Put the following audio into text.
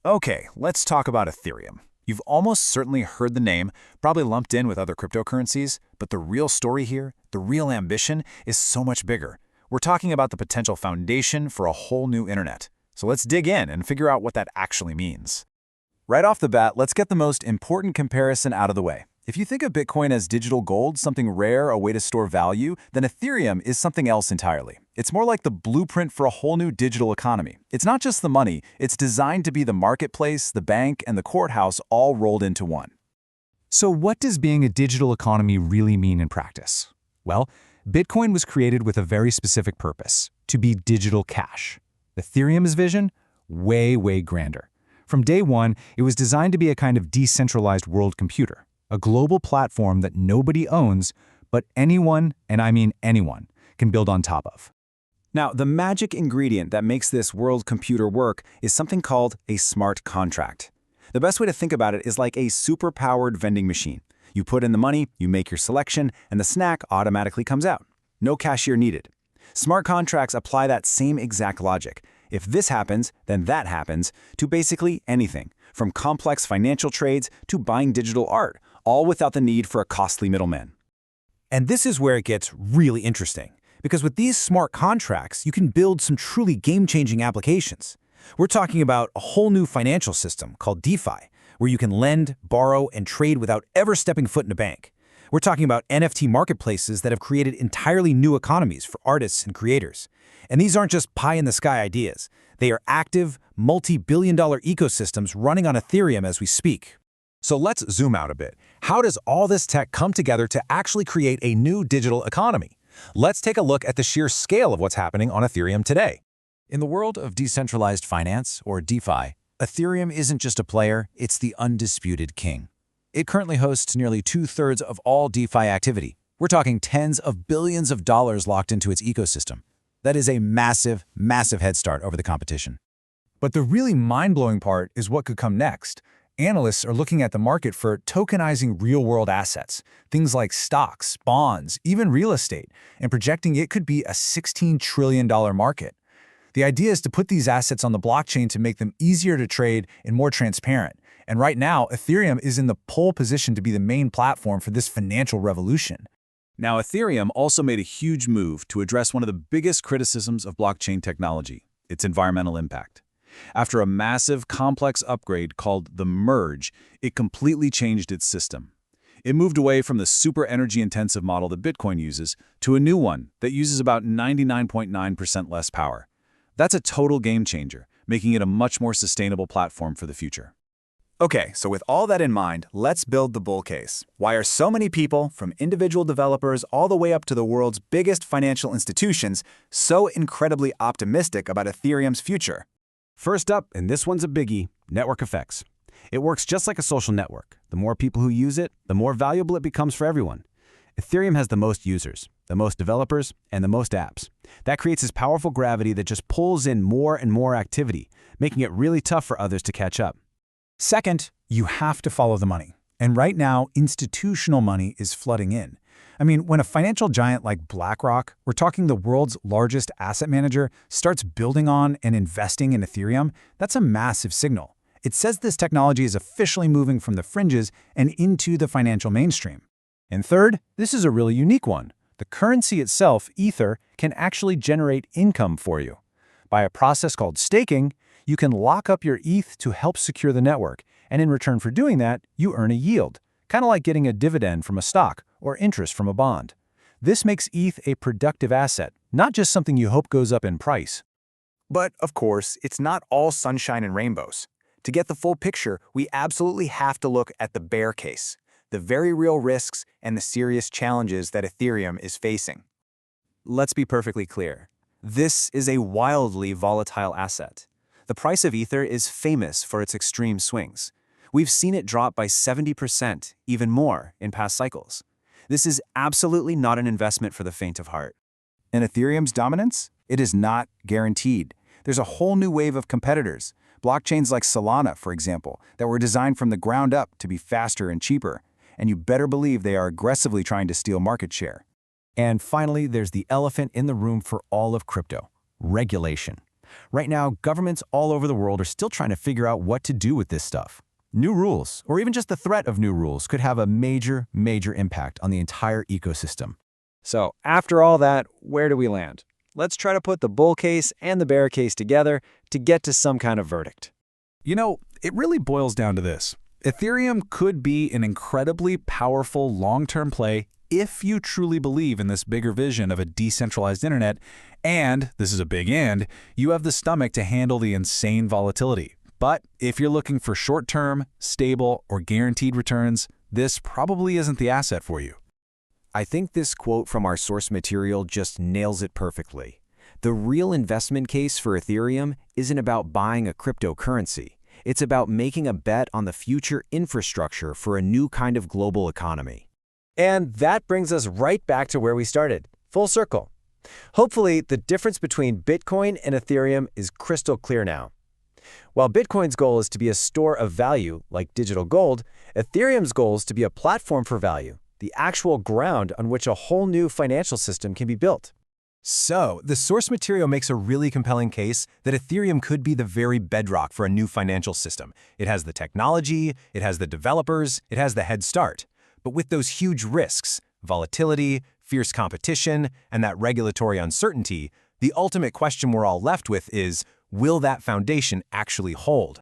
Okay, let's talk about Ethereum. You've almost certainly heard the name, probably lumped in with other cryptocurrencies, but the real story here, the real ambition, is so much bigger. We're talking about the potential foundation for a whole new internet. So let's dig in and figure out what that actually means. Right off the bat, let's get the most important comparison out of the way. If you think of Bitcoin as digital gold, something rare, a way to store value, then Ethereum is something else entirely. It's more like the blueprint for a whole new digital economy. It's not just the money, it's designed to be the marketplace, the bank, and the courthouse all rolled into one. So what does being a digital economy really mean in practice? Well, Bitcoin was created with a very specific purpose, to be digital cash. Ethereum's vision? Way grander. From day one, it was designed to be a kind of decentralized world computer. A global platform that nobody owns, but anyone, and I mean anyone, can build on top of. Now, the magic ingredient that makes this world computer work is something called a smart contract. The best way to think about it is like a super-powered vending machine. You put in the money, you make your selection, and the snack automatically comes out. No cashier needed. Smart contracts apply that same exact logic. If this happens, then that happens, to basically anything, from complex financial trades to buying digital art, all without the need for a costly middleman. And this is where it gets really interesting, because with these smart contracts, you can build some truly game-changing applications. We're talking about a whole new financial system called DeFi, where you can lend, borrow, and trade without ever stepping foot in a bank. We're talking about NFT marketplaces that have created entirely new economies for artists and creators. And these aren't just pie-in-the-sky ideas. They are active, multi-billion-dollar ecosystems running on Ethereum as we speak. So let's zoom out a bit. How does all this tech come together to actually create a new digital economy? Let's take a look at the sheer scale of what's happening on Ethereum today. In the world of decentralized finance, or DeFi, Ethereum isn't just a player, it's the undisputed king. It currently hosts nearly 2/3 of all DeFi activity. We're talking tens of billions of dollars locked into its ecosystem. That is a massive head start over the competition. But the really mind-blowing part is what could come next. Analysts are looking at the market for tokenizing real-world assets, things like stocks, bonds, even real estate, and projecting it could be a $16 trillion market. The idea is to put these assets on the blockchain to make them easier to trade and more transparent. And right now, Ethereum is in the pole position to be the main platform for this financial revolution. Now, Ethereum also made a huge move to address one of the biggest criticisms of blockchain technology, its environmental impact. After a massive, complex upgrade called the merge, it completely changed its system. It moved away from the super energy-intensive model that Bitcoin uses to a new one that uses about 99.9% less power. That's a total game changer, making it a much more sustainable platform for the future. Okay, so with all that in mind, let's build the bull case. Why are so many people, from individual developers all the way up to the world's biggest financial institutions, so incredibly optimistic about Ethereum's future? First up, and this one's a biggie, network effects. It works just like a social network. The more people who use it, the more valuable it becomes for everyone. Ethereum has the most users, the most developers, and the most apps. That creates this powerful gravity that just pulls in more and more activity, making it really tough for others to catch up. Second, you have to follow the money. And right now, institutional money is flooding in. I mean, when a financial giant like BlackRock, we're talking the world's largest asset manager, starts building on and investing in Ethereum, that's a massive signal. It says this technology is officially moving from the fringes and into the financial mainstream. And third, this is a really unique one. The currency itself, Ether, can actually generate income for you. By a process called staking, you can lock up your ETH to help secure the network, and in return for doing that, you earn a yield, kind of like getting a dividend from a stock or interest from a bond. This makes ETH a productive asset, not just something you hope goes up in price. But, of course, it's not all sunshine and rainbows. To get the full picture, we absolutely have to look at the bear case, the very real risks and the serious challenges that Ethereum is facing. Let's be perfectly clear. This is a wildly volatile asset. The price of Ether is famous for its extreme swings. We've seen it drop by 70%, even more, in past cycles. This is absolutely not an investment for the faint of heart. And Ethereum's dominance? It is not guaranteed. There's a whole new wave of competitors, blockchains like Solana, for example, that were designed from the ground up to be faster and cheaper. And you better believe they are aggressively trying to steal market share. And finally, there's the elephant in the room for all of crypto: regulation. Right now, governments all over the world are still trying to figure out what to do with this stuff. New rules, or even just the threat of new rules, could have a major, major impact on the entire ecosystem. So, after all that, where do we land? Let's try to put the bull case and the bear case together to get to some kind of verdict. You know, it really boils down to this. Ethereum could be an incredibly powerful long-term play if you truly believe in this bigger vision of a decentralized internet, and, this is a big and, you have the stomach to handle the insane volatility. But if you're looking for short-term, stable, or guaranteed returns, this probably isn't the asset for you. I think this quote from our source material just nails it perfectly. The real investment case for Ethereum isn't about buying a cryptocurrency. It's about making a bet on the future infrastructure for a new kind of global economy. And that brings us right back to where we started, full circle. Hopefully, the difference between Bitcoin and Ethereum is crystal clear now. While Bitcoin's goal is to be a store of value, like digital gold, Ethereum's goal is to be a platform for value, the actual ground on which a whole new financial system can be built. So, the source material makes a really compelling case that Ethereum could be the very bedrock for a new financial system. It has the technology, it has the developers, it has the head start. But with those huge risks, volatility, fierce competition, and that regulatory uncertainty, the ultimate question we're all left with is, will that foundation actually hold?